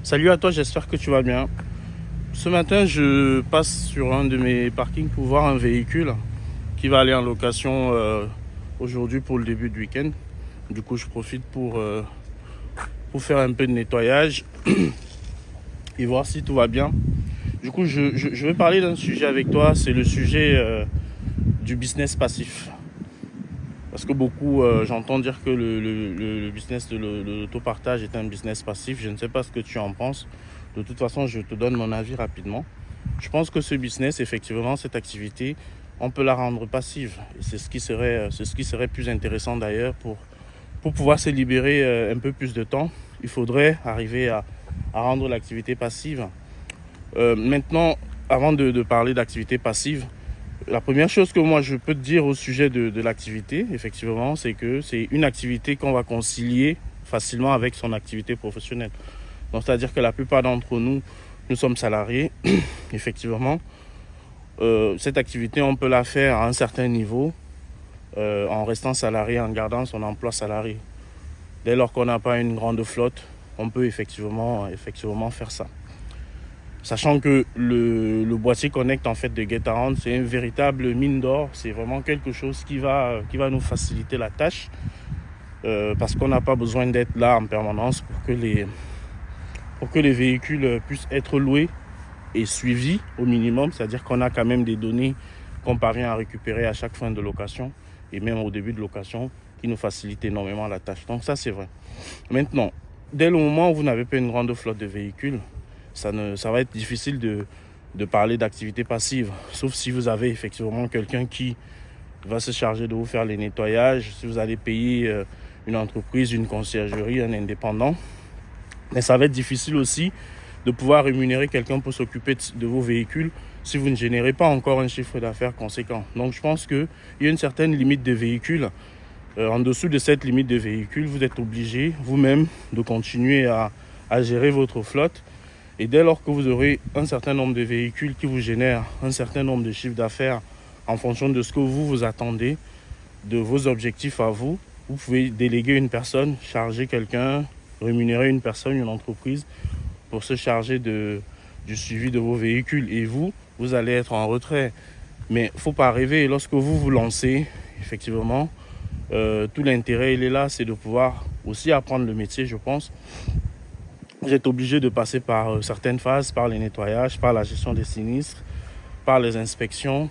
Salut à toi, j'espère que tu vas bien. Ce matin, je passe sur un de mes parkings pour voir un véhicule qui va aller en location aujourd'hui pour le début du week-end. Du coup, je profite pour faire un peu de nettoyage et voir si tout va bien. Du coup, je vais parler d'un sujet avec toi, c'est le sujet du business passif. Parce que beaucoup, j'entends dire que le business de l'autopartage est un business passif. Je ne sais pas ce que tu en penses. De toute façon, je te donne mon avis rapidement. Je pense que ce business, effectivement, cette activité, on peut la rendre passive. Et c'est ce qui serait plus intéressant d'ailleurs pour pouvoir se libérer un peu plus de temps. Il faudrait arriver à rendre l'activité passive. Maintenant, avant de parler d'activité passive, la première chose que moi je peux te dire au sujet de l'activité, effectivement, c'est que c'est une activité qu'on va concilier facilement avec son activité professionnelle. Donc, c'est-à-dire que la plupart d'entre nous, nous sommes salariés, effectivement. Cette activité, on peut la faire à un certain niveau en restant salarié, en gardant son emploi salarié. Dès lors qu'on n'a pas une grande flotte, on peut effectivement faire ça. Sachant que le boîtier Connect en fait de Getaround, c'est une véritable mine d'or. C'est vraiment quelque chose qui va nous faciliter la tâche. Parce qu'on n'a pas besoin d'être là en permanence pour que les véhicules puissent être loués et suivis au minimum. C'est-à-dire qu'on a quand même des données qu'on parvient à récupérer à chaque fin de location et même au début de location qui nous facilitent énormément la tâche. Donc ça, c'est vrai. Maintenant, dès le moment où vous n'avez pas une grande flotte de véhicules, ça va être difficile de parler d'activité passive, sauf si vous avez effectivement quelqu'un qui va se charger de vous faire les nettoyages, si vous allez payer une entreprise, une conciergerie, un indépendant. Mais ça va être difficile aussi de pouvoir rémunérer quelqu'un pour s'occuper de vos véhicules si vous ne générez pas encore un chiffre d'affaires conséquent. Donc je pense qu'il y a une certaine limite de véhicules. En dessous de cette limite de véhicules, vous êtes obligé vous-même de continuer à gérer votre flotte. Et dès lors que vous aurez un certain nombre de véhicules qui vous génèrent un certain nombre de chiffres d'affaires en fonction de ce que vous attendez, de vos objectifs à vous, vous pouvez déléguer une personne, charger quelqu'un, rémunérer une personne, une entreprise pour se charger du suivi de vos véhicules. Et vous allez être en retrait. Mais il ne faut pas rêver. Lorsque vous vous lancez, effectivement, tout l'intérêt, il est là, c'est de pouvoir aussi apprendre le métier, je pense. Vous êtes obligé de passer par certaines phases, par les nettoyages, par la gestion des sinistres, par les inspections,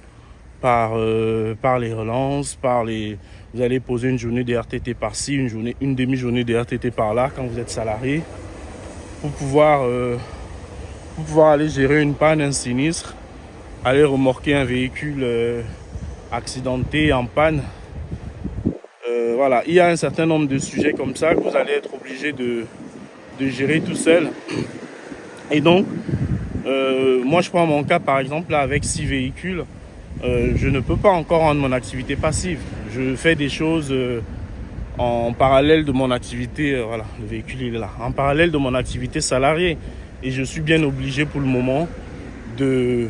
par les relances, vous allez poser une journée de RTT par-ci, une demi-journée de RTT par-là quand vous êtes salarié pour pouvoir aller gérer une panne, un sinistre, aller remorquer un véhicule accidenté, en panne. Voilà, il y a un certain nombre de sujets comme ça que vous allez être obligé de gérer tout seul. Et donc, moi je prends mon cas par exemple là, avec 6 véhicules. Je ne peux pas encore rendre mon activité passive. Je fais des choses en parallèle de mon activité, voilà, le véhicule il est là, en parallèle de mon activité salariée. Et je suis bien obligé pour le moment de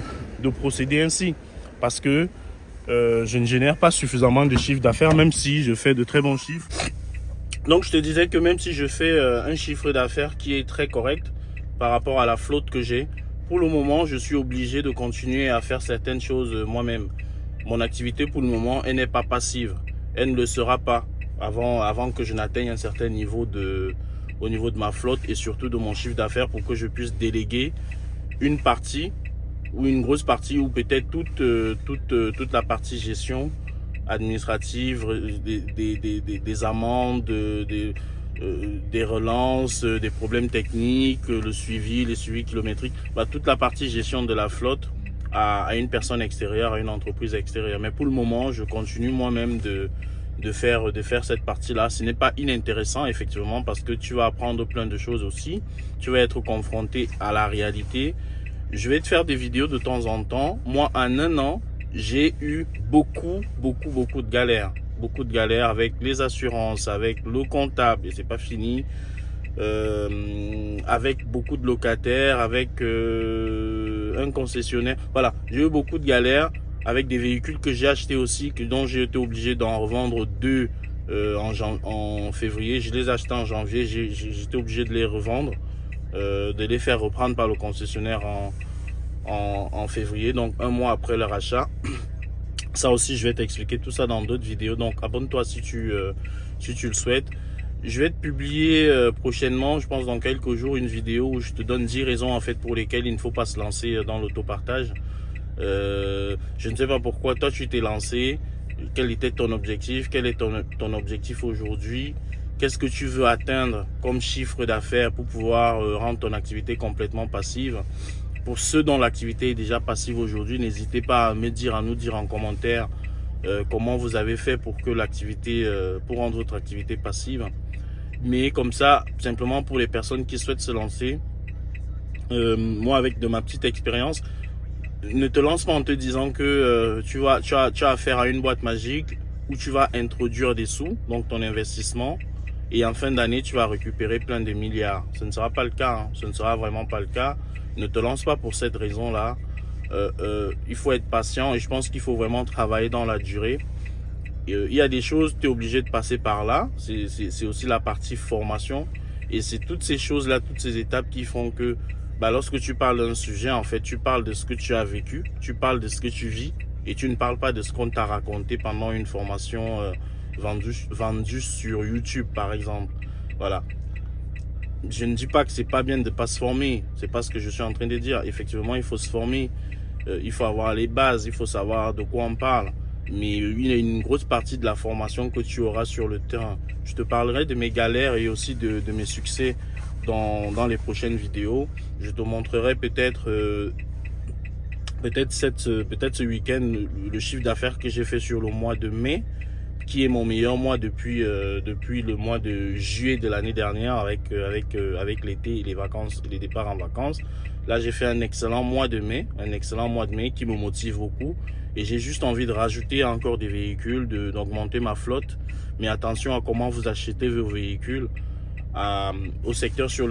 procéder ainsi. Parce que je ne génère pas suffisamment de chiffre d'affaires, même si je fais de très bons chiffres. Donc je te disais que même si je fais un chiffre d'affaires qui est très correct par rapport à la flotte que j'ai, pour le moment je suis obligé de continuer à faire certaines choses moi-même. Mon activité pour le moment, elle n'est pas passive. Elle ne le sera pas avant que je n'atteigne un certain niveau au niveau de ma flotte et surtout de mon chiffre d'affaires pour que je puisse déléguer une partie ou une grosse partie ou peut-être toute la partie gestion administrative, des amendes, des relances, des problèmes techniques, les suivis kilométriques, toute la partie gestion de la flotte à une personne extérieure, à une entreprise extérieure. Mais pour le moment, je continue moi-même de faire cette partie-là. Ce n'est pas inintéressant, effectivement, parce que tu vas apprendre plein de choses aussi. Tu vas être confronté à la réalité. Je vais te faire des vidéos de temps en temps. Moi, en un an, j'ai eu beaucoup de galères. Beaucoup de galères avec les assurances, avec le comptable, et c'est pas fini. Avec beaucoup de locataires, avec un concessionnaire. Voilà, j'ai eu beaucoup de galères avec des véhicules que j'ai achetés aussi, dont j'ai été obligé d'en revendre 2 en février. Je les ai achetés en janvier, j'étais obligé de les revendre de les faire reprendre par le concessionnaire en février, donc un mois après leur achat. Ça aussi, je vais t'expliquer tout ça dans d'autres vidéos, donc abonne-toi si tu le souhaites. Je vais te publier prochainement, je pense dans quelques jours, une vidéo où je te donne 10 raisons en fait pour lesquelles il ne faut pas se lancer dans l'autopartage. Je ne sais pas pourquoi toi tu t'es lancé, quel était ton objectif, quel est ton objectif aujourd'hui, qu'est-ce que tu veux atteindre comme chiffre d'affaires pour pouvoir rendre ton activité complètement passive. Pour ceux dont l'activité est déjà passive aujourd'hui, n'hésitez pas à nous dire en commentaire comment vous avez fait pour que pour rendre votre activité passive. Mais comme ça, simplement pour les personnes qui souhaitent se lancer, moi avec de ma petite expérience, ne te lance pas en te disant que tu as affaire à une boîte magique où tu vas introduire des sous, donc ton investissement, et en fin d'année, tu vas récupérer plein de milliards. Ce ne sera pas le cas, hein. Ce ne sera vraiment pas le cas. Ne te lance pas pour cette raison-là. Il faut être patient et je pense qu'il faut vraiment travailler dans la durée. Il y a des choses, tu es obligé de passer par là. C'est aussi la partie formation. Et c'est toutes ces choses-là, toutes ces étapes qui font que lorsque tu parles d'un sujet, en fait, tu parles de ce que tu as vécu, tu parles de ce que tu vis et tu ne parles pas de ce qu'on t'a raconté pendant une formation vendue sur YouTube, par exemple. Voilà. Je ne dis pas que c'est pas bien de ne pas se former. C'est pas ce que je suis en train de dire. Effectivement, il faut se former. Il faut avoir les bases. Il faut savoir de quoi on parle. Mais il y a une grosse partie de la formation que tu auras sur le terrain. Je te parlerai de mes galères et aussi de mes succès dans les prochaines vidéos. Je te montrerai peut-être ce week-end le chiffre d'affaires que j'ai fait sur le mois de mai, qui est mon meilleur mois depuis le mois de juillet de l'année dernière avec l'été et les vacances, les départs en vacances. Là, j'ai fait un excellent mois de mai qui me motive beaucoup. Et j'ai juste envie de rajouter encore des véhicules, d'augmenter ma flotte. Mais attention à comment vous achetez vos véhicules, au segment sur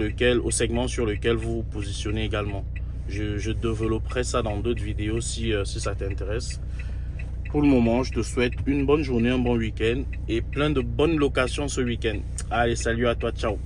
lequel vous vous positionnez également. Je développerai ça dans d'autres vidéos si ça t'intéresse. Pour le moment, je te souhaite une bonne journée, un bon week-end et plein de bonnes locations ce week-end. Allez, salut à toi, ciao.